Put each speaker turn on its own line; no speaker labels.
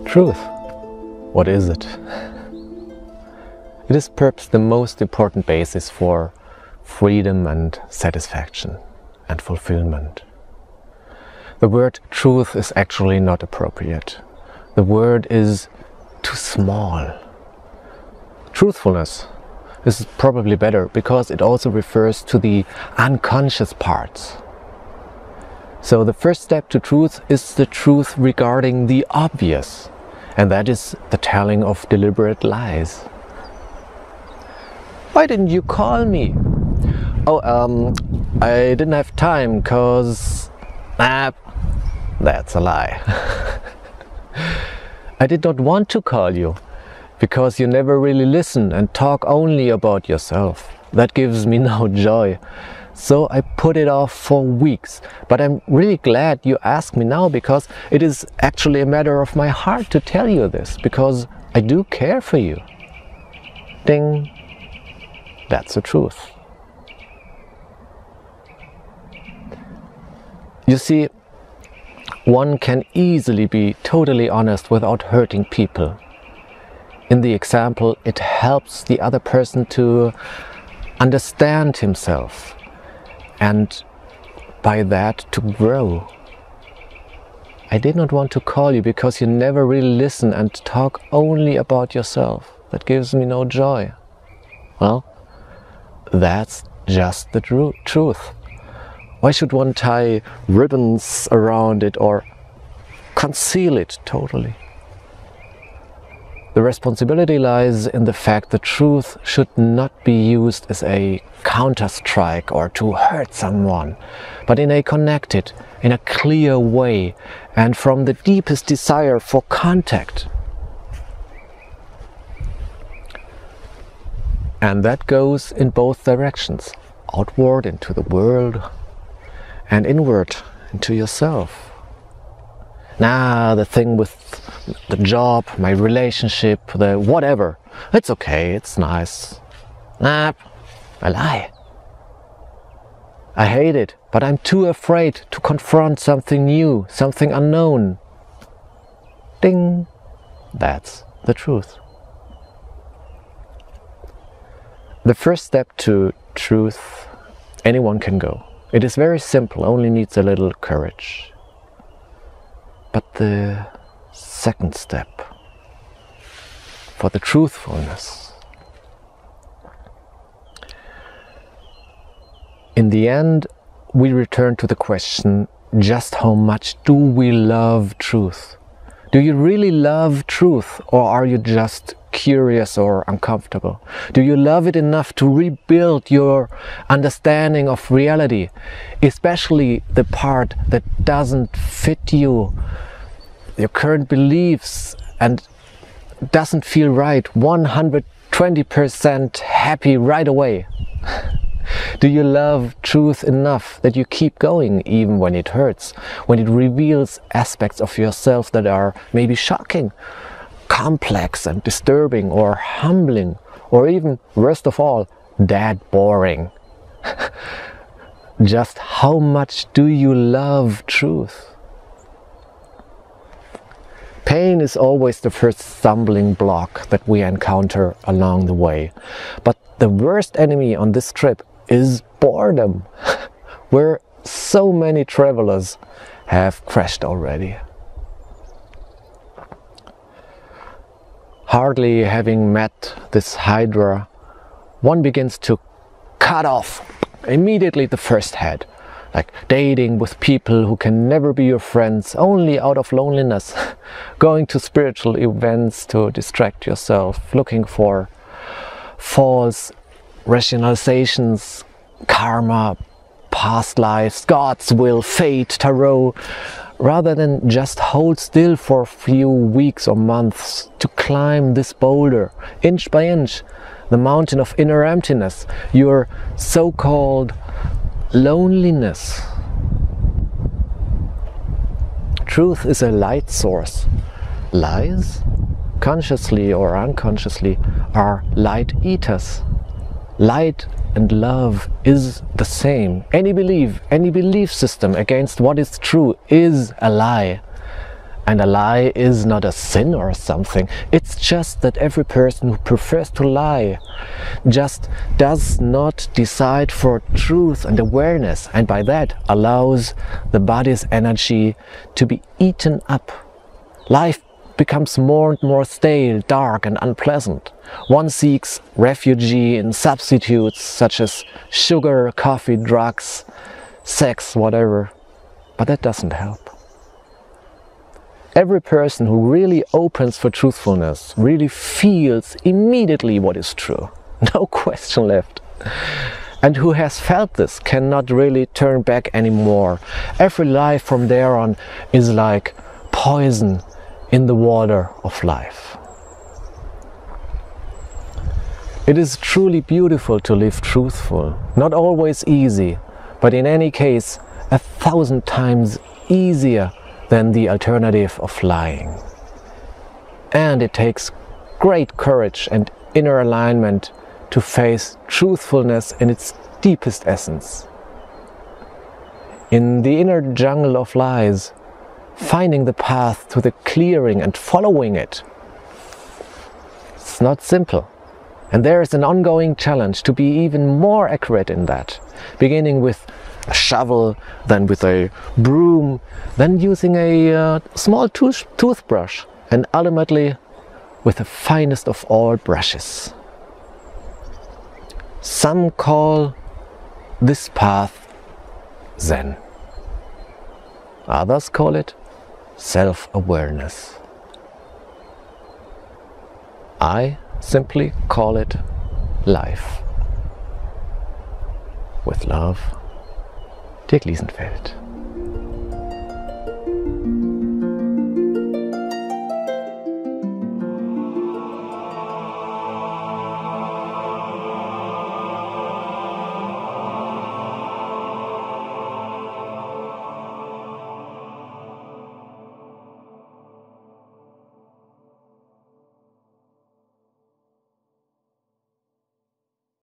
Truth. What is it? It is perhaps the most important basis for freedom and satisfaction and fulfillment. The word truth is actually not appropriate. The word is too small. Truthfulness is probably better because it also refers to the unconscious parts. So the first step to truth is the truth regarding the obvious, and that is the telling of deliberate lies. Why didn't you call me? Oh, I didn't have time cause... that's a lie. I did not want to call you because you never really listen and talk only about yourself. That gives me no joy. So I put it off for weeks. But I'm really glad you asked me now because it is actually a matter of my heart to tell you this, because I do care for you. Ding. That's the truth. You see, one can easily be totally honest without hurting people. In the example, it helps the other person to understand himself and by that to grow. I did not want to call you because you never really listen and talk only about yourself. That gives me no joy. Well, that's just the truth. Why should one tie ribbons around it or conceal it totally? The responsibility lies in the fact that truth should not be used as a counter-strike or to hurt someone, but in a connected, in a clear way and from the deepest desire for contact. And that goes in both directions, outward into the world and inward into yourself. Nah, the thing with the job, my relationship, the whatever, it's okay, it's nice. Nah, I lie. I hate it, but I'm too afraid to confront something new, something unknown. Ding! That's the truth. The first step to truth, anyone can go. It is very simple, only needs a little courage. But the second step for the truthfulness, in the end, we return to the question, just how much do we love truth? Do you really love truth, or are you just curious or uncomfortable? Do you love it enough to rebuild your understanding of reality, especially the part that doesn't fit you, your current beliefs, and doesn't feel right 120% happy right away? Do you love truth enough that you keep going even when it hurts, when it reveals aspects of yourself that are maybe shocking, complex and disturbing, or humbling, or even, worst of all, dead boring? Just how much do you love truth? Pain is always the first stumbling block that we encounter along the way. But the worst enemy on this trip is boredom, where so many travelers have crashed already. Hardly having met this hydra, one begins to cut off immediately the first head, like dating with people who can never be your friends, only out of loneliness, going to spiritual events to distract yourself, looking for false rationalizations, karma, past lives, God's will, fate, tarot, rather than just hold still for a few weeks or months to climb this boulder, inch by inch, the mountain of inner emptiness, your so-called loneliness. Truth is a light source. Lies, consciously or unconsciously, are light eaters. Light and love is the same. Any belief system against what is true is a lie. And a lie is not a sin or something. It's just that every person who prefers to lie just does not decide for truth and awareness, and by that allows the body's energy to be eaten up. Life becomes more and more stale, dark and unpleasant. One seeks refuge in substitutes such as sugar, coffee, drugs, sex, whatever. But that doesn't help. Every person who really opens for truthfulness really feels immediately what is true. No question left. And who has felt this cannot really turn back anymore. Every lie from there on is like poison in the water of life. It is truly beautiful to live truthful. Not always easy, but in any case 1,000 times easier than the alternative of lying. And it takes great courage and inner alignment to face truthfulness in its deepest essence. In the inner jungle of lies, finding the path to the clearing and following it, it's not simple. And there is an ongoing challenge to be even more accurate in that, beginning with a shovel, then with a broom, then using a small toothbrush, and ultimately with the finest of all brushes. Some call this path Zen. Others call it self-awareness. I simply call it life. With love, Dirk Liesenfeld.